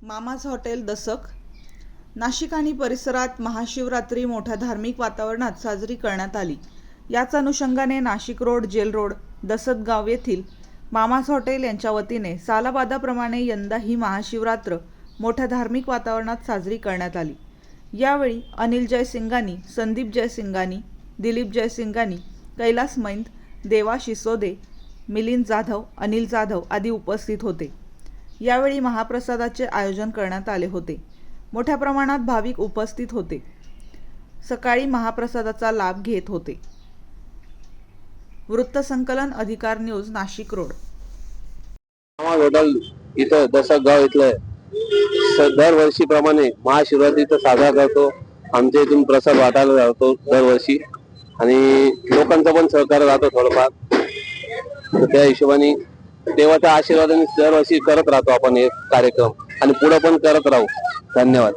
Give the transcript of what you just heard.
Mama's hotel दसक नाशिक आणि परिसरात महाशिवरात्री मोठ्या धार्मिक वातावरणात साजरी करण्यात आली। याच अनुषंगाने नाशिक रोड, जेल रोड, दसतगाव येथील मामाज हॉटेल यांच्या वतीने सालाबादाप्रमाणे यंदा ही महाशिवरात्र मोठ्या धार्मिक वातावरणात साजरी करण्यात आली। यावेळी अनिल जयसिंगानी, संदीप जयसिंगानी, दिलीप जयसिंगानी, कैलास मैंद, देवा शिसोदे, मिलिंद जाधव, अनिल जाधव आदी उपस्थित होते। यावेळी महाप्रसादाचे आयोजन करण्यात आले होते। मोठ्या प्रमाणात भाविक उपस्थित होते। सकाळी महाप्रसादाचा लाभ घेत होते। वृत्तसंकलन अधिकार news, Nashik road. Mama's hotel इथं दसगाव इथलं दरवर्षीप्रमाणे महाशिवरात्रीचा साजरा करतो। आमच्या इथून प्रसाद वाटायला जातो दरवर्षी आणि लोकांचा पण सहकार्य राहतो थोडंफार। त्या हिशोबाने देवाच्या आशीर्वादाने दरवर्षी करत राहतो आपण हे कार्यक्रम आणि पुढे पण करत राहू। धन्यवाद।